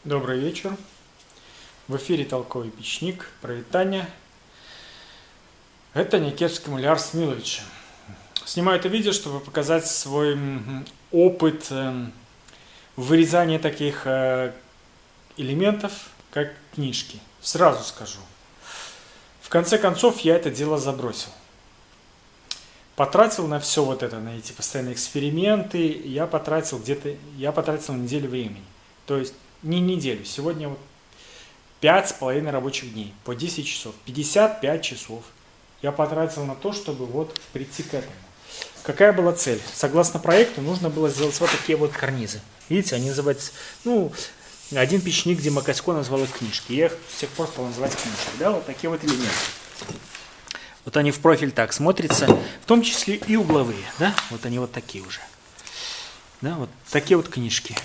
Добрый вечер. В эфире Толковый печник. Привитание. Это Никевский Муляр Смилович. Снимаю это видео, чтобы показать свой опыт вырезания таких элементов, как книжки. Сразу скажу. В конце концов, я это дело забросил. Потратил на все вот это, на эти постоянные эксперименты, я потратил неделю времени. То есть не неделю, сегодня вот 5,5 рабочих дней, по 10 часов, 55 часов я потратил на то, чтобы вот прийти к этому. Какая была цель? Согласно проекту нужно было сделать вот такие вот карнизы. Видите, они называются, один печник Димакасько назвал их книжки. Я их с тех пор стал называть книжки. Да, вот такие вот элементы. Вот они в профиль так смотрятся, в том числе и угловые, да, вот они вот такие уже. Да, вот такие вот книжки.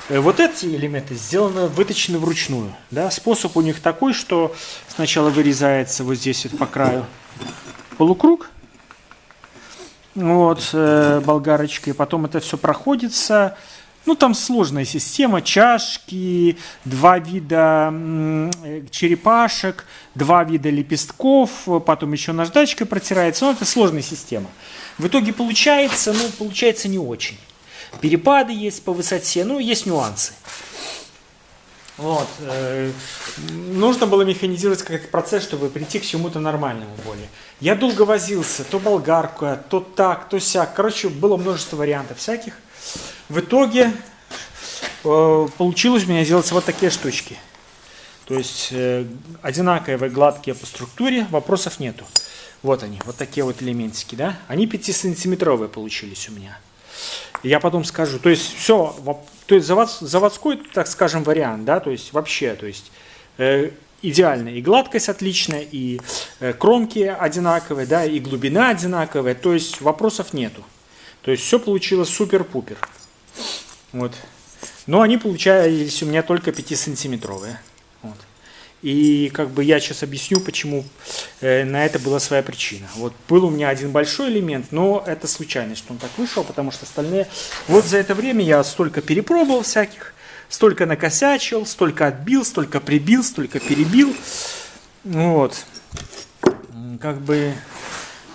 Вот эти элементы выточены вручную. Да? Способ у них такой, что сначала вырезается вот здесь вот по краю полукруг, вот, болгарочкой, потом это все проходится. Там сложная система, чашки, два вида черепашек, два вида лепестков, потом еще наждачкой протирается. Это сложная система. В итоге получается не очень. Перепады есть по высоте, есть нюансы. Вот. Нужно было механизировать какой-то процесс, чтобы прийти к чему-то нормальному более. Я долго возился, то болгарка, то так, то сяк. Короче, было множество вариантов всяких. В итоге получилось у меня сделать вот такие штучки. То есть одинаковые, гладкие по структуре, вопросов нету. Вот они, вот такие вот элементики, да? Они 5-сантиметровые получились у меня. Я потом скажу, то есть все, то есть заводской, так скажем, вариант, да, то есть вообще, то есть идеально, и гладкость отличная, и кромки одинаковые, да, и глубина одинаковая, то есть вопросов нету. То есть все получилось супер-пупер. Вот. Но они получались у меня только 5-сантиметровые. Вот. И я сейчас объясню, почему на это была своя причина. Вот был у меня один большой элемент, но это случайность, что он так вышел, потому что остальные... Вот за это время я столько перепробовал всяких, столько накосячил, столько отбил, столько прибил, столько перебил. Вот.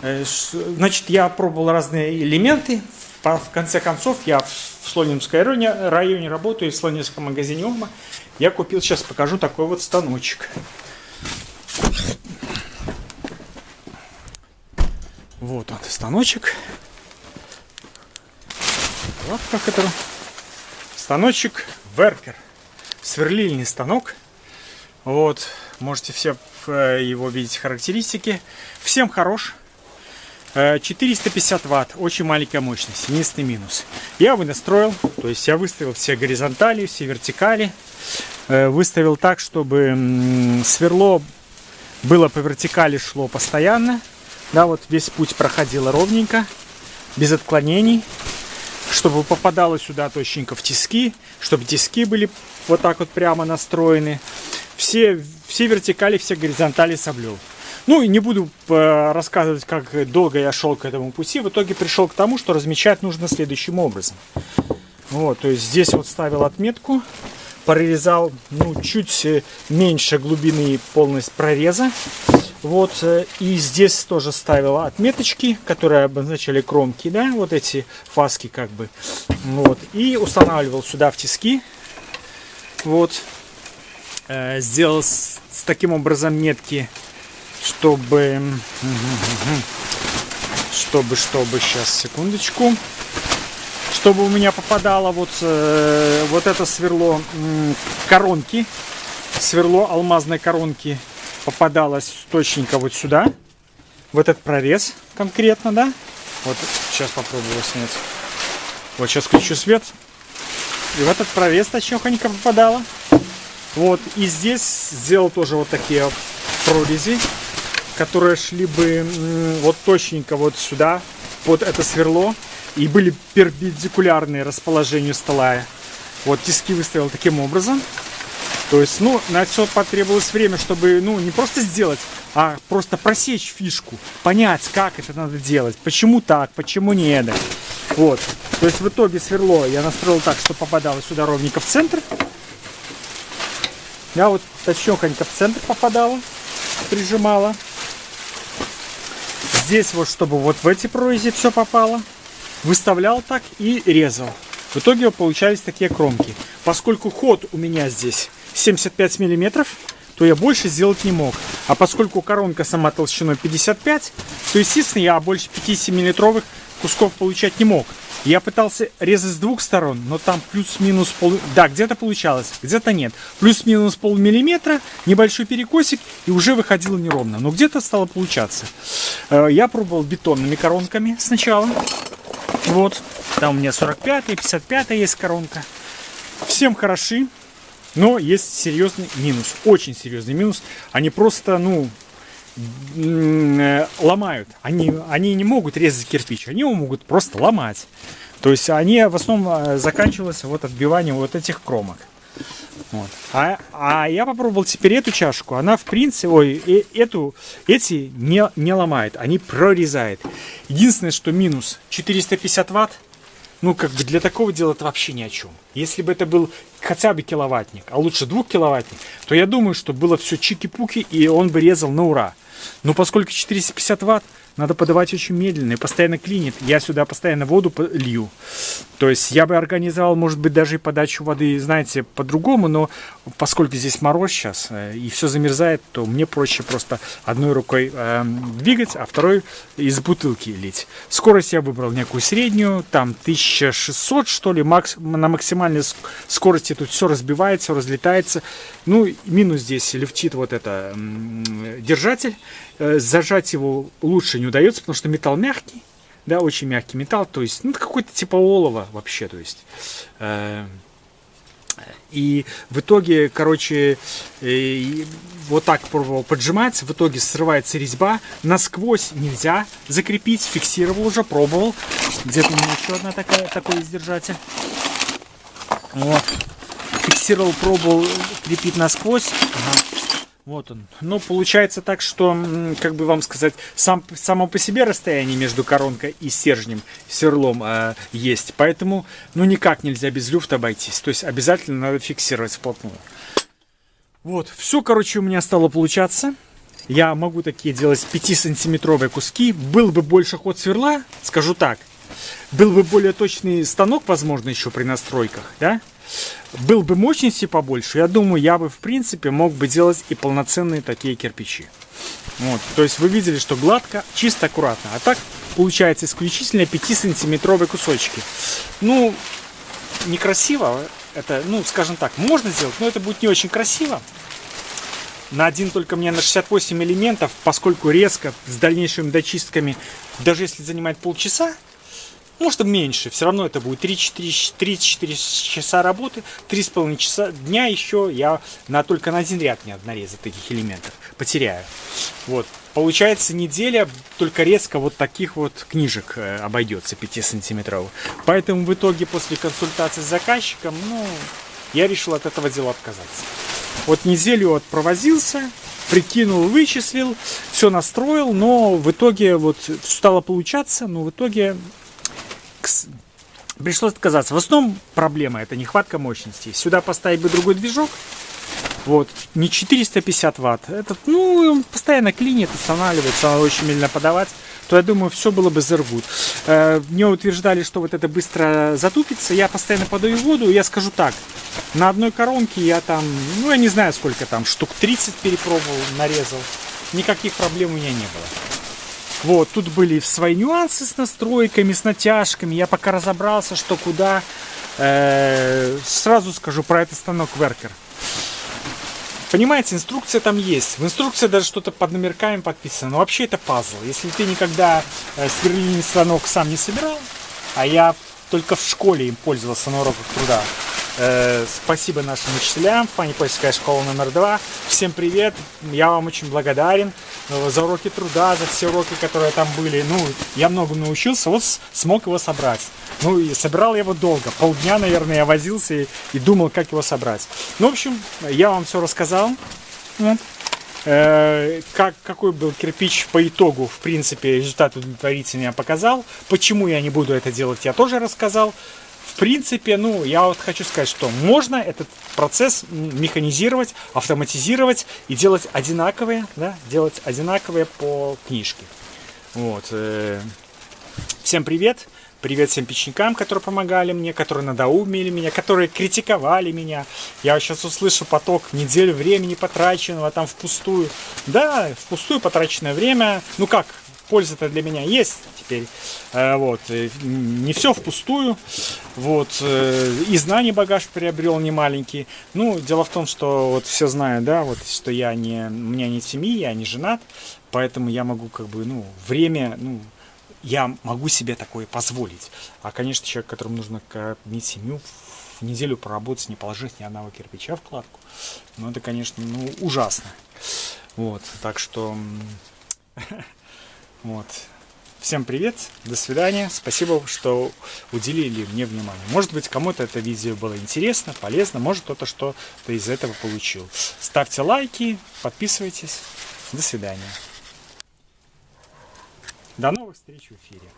Значит, я пробовал разные элементы. В конце концов, я в Слонимском районе работаю, в Слонимском магазине ОМА. Я купил, сейчас покажу, такой вот станочек. Вот он, станочек. Вот как это. Станочек Веркер. Сверлильный станок. Вот, можете все его видеть характеристики. Всем хорош. 450 ватт, очень маленькая мощность, единственный минус. Я его настроил, то есть я выставил все горизонтали, все вертикали. Выставил так, чтобы сверло было по вертикали, шло постоянно. Да, вот весь путь проходило ровненько, без отклонений. Чтобы попадало сюда точненько в тиски, чтобы тиски были вот так вот прямо настроены. Все вертикали, все горизонтали соблюл. И не буду рассказывать, как долго я шел к этому пути. В итоге пришел к тому, что размечать нужно следующим образом. Вот, то есть здесь вот ставил отметку, прорезал, чуть меньше глубины полность прореза. Вот, и здесь тоже ставил отметочки, которые обозначали кромки, да, вот эти фаски Вот, и устанавливал сюда в тиски. Вот, сделал с таким образом метки, чтобы сейчас, секундочку, чтобы у меня попадало вот это сверло коронки, сверло алмазной коронки попадалось точненько вот сюда, в этот прорез конкретно, да, вот сейчас попробую снять, вот сейчас включу свет, и в этот прорез точненько попадало, вот, и здесь сделал тоже вот такие прорези, которые шли бы вот точненько вот сюда, под это сверло, и были перпендикулярные расположению стола. Вот тиски выставил таким образом. То есть, на все потребовалось время, чтобы, не просто сделать, а просто просечь фишку, понять, как это надо делать, почему так, почему не это. Вот. То есть в итоге сверло я настроил так, что попадало сюда ровненько в центр. Я вот точнёхонько в центр попадала, прижимала. Здесь вот, чтобы вот в эти прорези все попало. Выставлял так и резал. В итоге получались такие кромки. Поскольку ход у меня здесь 75 миллиметров, то я больше сделать не мог. А поскольку коронка сама толщиной 55, то, естественно, я больше 50-миллиметровых кусков получать не мог. Я пытался резать с двух сторон, но там плюс-минус пол... Да, где-то получалось, где-то нет. Плюс-минус полмиллиметра, небольшой перекосик, и уже выходило неровно. Но где-то стало получаться. Я пробовал бетонными коронками сначала. Вот, там у меня 45-я, 55-я есть коронка. Всем хороши, но есть серьезный минус. Очень серьезный минус. Они просто, ну... ломают. Они не могут резать кирпич, они его могут просто ломать. То есть они в основном заканчиваются вот отбиванием вот этих кромок. Вот. А я попробовал теперь эту чашку, она в принципе, эти не ломает, они прорезает. Единственное, что минус 450 ватт, ну как бы для такого дела это вообще ни о чем. Если бы это был хотя бы киловаттник, а лучше 2 киловаттник, то я думаю, что было все чики-пуки и он бы резал на ура. Но поскольку 450 ватт, надо подавать очень медленно и постоянно клинит. Я сюда постоянно воду лью. То есть я бы организовал, может быть, даже и подачу воды, знаете, по-другому. Но поскольку здесь мороз сейчас и все замерзает, то мне проще просто одной рукой двигать, а второй из бутылки лить. Скорость я выбрал некую среднюю, там 1600, что ли, на максимальной скорости тут все разбивается, все разлетается. Ну, минус здесь люфтит вот это держатель. Зажать его лучше не удается, потому что металл мягкий, да, очень мягкий металл, то есть, ну, какой-то типа олова вообще, то есть. И в итоге, короче, вот так пробовал поджимать, в итоге срывается резьба, насквозь нельзя закрепить, фиксировал уже, пробовал. Где-то у меня еще одна такой есть держатель. Вот. Фиксировал, пробовал крепить насквозь. Ага. Вот он. Но получается так, что, как бы вам сказать, само по себе расстояние между коронкой и стержнем, сверлом есть. Поэтому, ну, никак нельзя без люфта обойтись. То есть обязательно надо фиксировать вплотную. Вот. Все, короче, у меня стало получаться. Я могу такие делать 5-сантиметровые куски. Был бы больше ход сверла, скажу так. Был бы более точный станок, возможно, еще при настройках, да? Был бы мощности побольше, я думаю, я бы в принципе мог бы делать и полноценные такие кирпичи. Вот. То есть вы видели, что гладко, чисто, аккуратно. А так получается исключительно 5-сантиметровые кусочки. Ну, некрасиво. Это, ну, скажем так, можно сделать, но это будет не очень красиво. На один только мне на 68 элементов, поскольку резко с дальнейшими дочистками, даже если занимает полчаса, может меньше, все равно это будет 3-4 часа работы, 3,5 часа дня еще я только на один ряд не нарезать таких элементов потеряю. Вот. Получается неделя только резко вот таких вот книжек обойдется 5-сантиметровых. Поэтому в итоге после консультации с заказчиком, ну, я решил от этого дела отказаться. Вот неделю вот провозился, прикинул, вычислил, все настроил, но в итоге вот стало получаться, но в итоге пришлось отказаться. В основном проблема это нехватка мощности. Сюда поставить бы другой движок. Вот, не 450 ватт. Этот, ну, он постоянно клинит, останавливается, надо очень медленно подавать. То я думаю, все было бы заргут. Мне утверждали, что вот это быстро затупится. Я постоянно подаю воду. Я скажу так, на одной коронке я там, ну, я не знаю сколько там, штук 30 перепробовал, нарезал. Никаких проблем у меня не было. Вот, тут были свои нюансы с настройками, с натяжками. Я пока разобрался, что куда. Сразу скажу про этот станок Werker. Понимаете, инструкция там есть. В инструкции даже что-то под номерками подписано. Но вообще это пазл. Если ты никогда сверлильный станок сам не собирал, а я только в школе им пользовался на уроках труда. Спасибо нашим учителям, Фанипольская школа номер 2. Всем привет, я вам очень благодарен за уроки труда, за все уроки, которые там были. Ну, я много научился, вот смог его собрать. Ну, и собирал я его долго, полдня, наверное, я возился и думал, как его собрать. Ну, в общем, я вам все рассказал. Вот. какой был кирпич по итогу, в принципе, результат удовлетворительный я показал. Почему я не буду это делать, я тоже рассказал. В принципе, ну, я вот хочу сказать, что можно этот процесс механизировать, автоматизировать и делать одинаковые, да, делать одинаковые по книжке. Вот. Всем привет! Привет всем печникам, которые помогали мне, которые надоумили меня, которые критиковали меня. Я сейчас услышу поток неделю времени потраченного там впустую. Да, впустую потраченное время. Ну как, польза-то для меня есть теперь. Вот. Не все впустую. Вот. И знаний багаж приобрел немаленький. Ну, дело в том, что вот все знают, да, вот, что у меня нет семьи, я не женат. Поэтому я могу как бы, ну, время, ну, я могу себе такое позволить. А, конечно, человек, которому нужно иметь семью, в неделю поработать, не положить ни одного кирпича в кладку, ну, это, конечно, ну, ужасно. Вот, так что, вот. Всем привет, до свидания. Спасибо, что уделили мне внимание. Может быть, кому-то это видео было интересно, полезно, может, кто-то что-то из этого получил. Ставьте лайки, подписывайтесь. До свидания. До новых встреч в эфире.